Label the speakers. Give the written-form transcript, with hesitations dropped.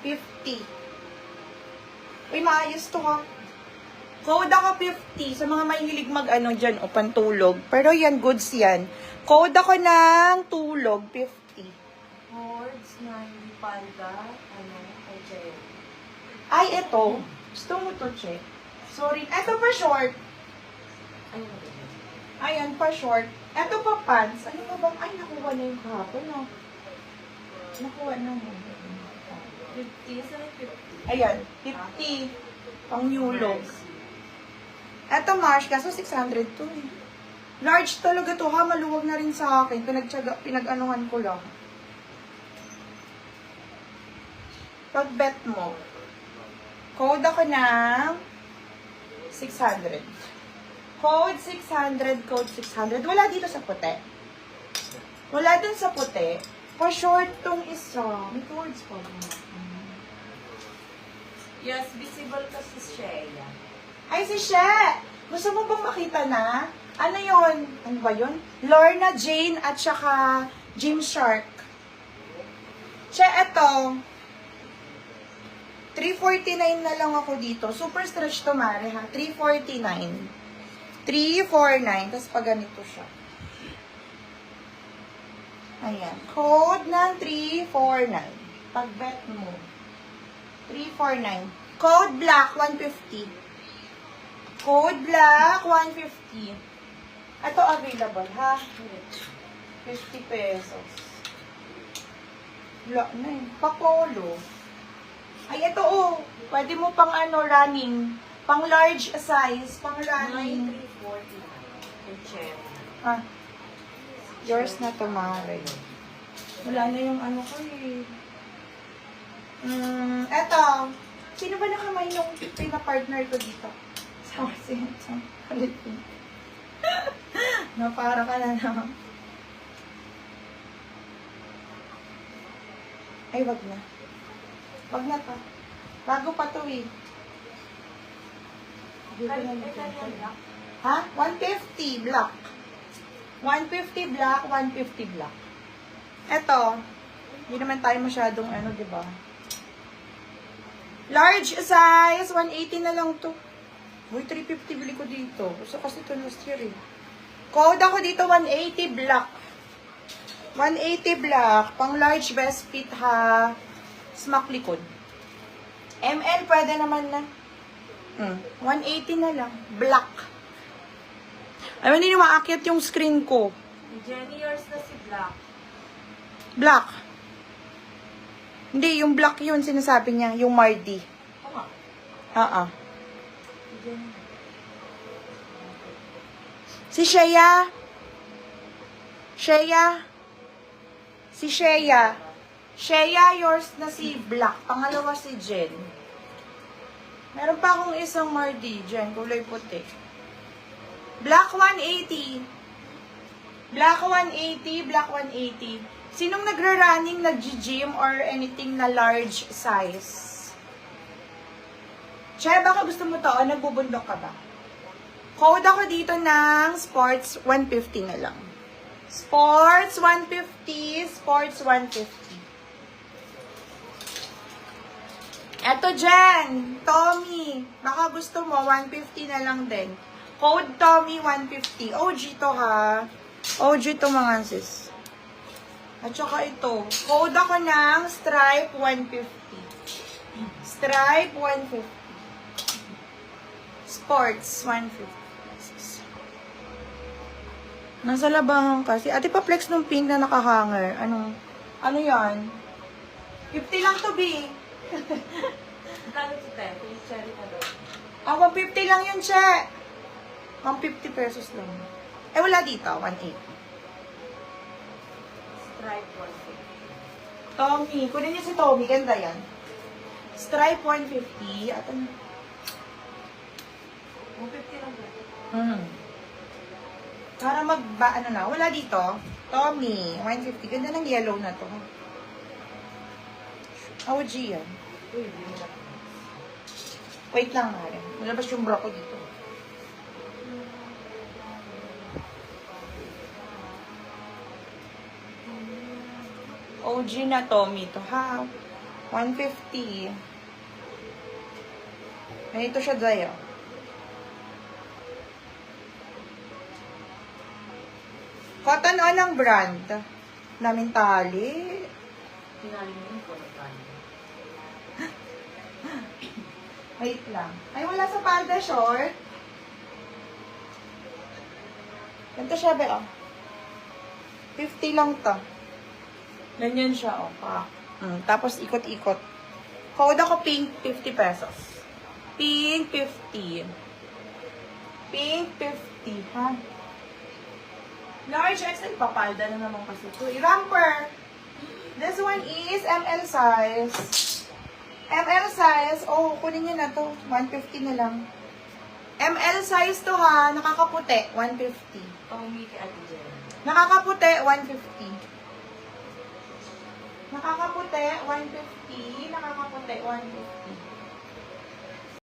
Speaker 1: 50. Uy, maayos to ha. Code ako 50 sa mga mahilig mag-ano dyan o pantulog. Pero yan, goods yan. Code ako ng tulog 50.
Speaker 2: Cords na hindi palda, kay Jay.
Speaker 1: Ay, eto. Gusto mo to, check. Sorry. Eto pa short. Ayan, pa short. Eto pa pants. Ano ba bang? Ay, nakuha na yung kahapon, no? Nakuha na mo.
Speaker 2: 50, saan 50?
Speaker 1: Ayan, 50. Pang nyulog. Eto, Marsh, kaso 600 to eh. Large talaga to ha, maluwag na rin sa akin. Pinag-anuhan ko lang. Pag-bet mo, code ako ng 600. Code 600, code 600. Wala dito sa puti. Wala dun sa puti. Pa-short tong isa. May codes pa ba?
Speaker 2: Yes, visible kasi siya.
Speaker 1: Ay, si She! Gusto mo bang makita na? Ano yon? Ano ba yun? Lorna Jane at saka Gymshark. She, eto. 349 na lang ako dito. Super stretch to, Mare, ha? 349. 349. Tapos pag ganito siya. Ayan. Code ng 349. Pag-bet mo. 349. Code black, 150. Code black, 150. Ito available, ha? 50 pesos. Wala na eh. Pa-polo. Ay, ito oh. Pwede mo pang ano, running. Pang large size. Pang running.
Speaker 2: 340.
Speaker 1: Ah. Yours na to, Mare. Wala na yung ano ko eh. Eto. Sino ba nakamay nung pina-partner ko dito? Sorry. Napara ka na naman. Ay, wag na. Wag na pa. Bago pa to eh. Ha? 150 black. 150 black, 150 black. Eto. Hindi naman tayo masyadong ano, di ba? Large size, 180 na lang to. Uy, 350 bili ko dito. Gusto kasi ito last year eh. Code ako dito, 180 black. 180 black. Pang large best fit ha. Smack likod. ML pwede naman na. 180 na lang. Black. Ay, hindi na maakyat yung screen ko.
Speaker 2: Jenny, yours na si Black.
Speaker 1: Black. Hindi, yung black yun sinasabi niya. Yung Mardi. Si Shea. Shea. Si Shea. Shea, yours na si Black. Pangalawa si Jen. Meron pa akong isang Mardi. Jen, kulay puti. Black 180. Black 180. Black 180. Sinong nagra-running, nag-gym, or anything na large size? Che, baka gusto mo to, o nagbubundok ka ba? Code ako dito ng sports 150 na lang. Sports 150, sports 150. Eto Jen, Tommy, baka gusto mo 150 na lang din. Code Tommy 150. OG to ha. OG to mga sis. At saka ito, code ako ng stripe 150. Stripe 150. Sports 150. Nasa labangan kasi. Ate pa flex nung pink na nakahanger. Ano yan? 50 lang to, B.
Speaker 2: Kano si Ten? Yung cherry na doon.
Speaker 1: 150 lang yun, che. 150 pesos lang. Eh, wala dito. 180.
Speaker 2: Stripe 150.
Speaker 1: Tommy. Kunin niyo si Tommy. Ganda yan. Stripe 150. At ano?
Speaker 2: 150 lang doon.
Speaker 1: Para ano na. Wala dito. Tommy. 150. Ganda ng yellow na to. OG yan.
Speaker 2: Uy, hindi mo na.
Speaker 1: Wait lang, Mare. Malabas yung bra ko dito. OG na Tommy to, ha? 150. Ganito siya dahil. Cotton on ang brand. Daming tali.
Speaker 2: Pinalimin ko na tayo.
Speaker 1: Wait lang. Ay, wala sa palda short. Ganito siya, be, oh. 50 lang to. Ganyan siya, oh. Tapos, ikot-ikot. Code ako pink, 50 pesos. Pink, 50. Pink, 50, ha? Large XL, papalda na naman kasi ito. Romper. This one is ML size. ML size, oh, kunin nyo na to. 150 na lang. ML size to, ha? Nakakaputi, 150.
Speaker 2: Pang-meet Ate Jen.
Speaker 1: Nakakaputi, 150. Nakakaputi, 150. Nakakaputi, 150.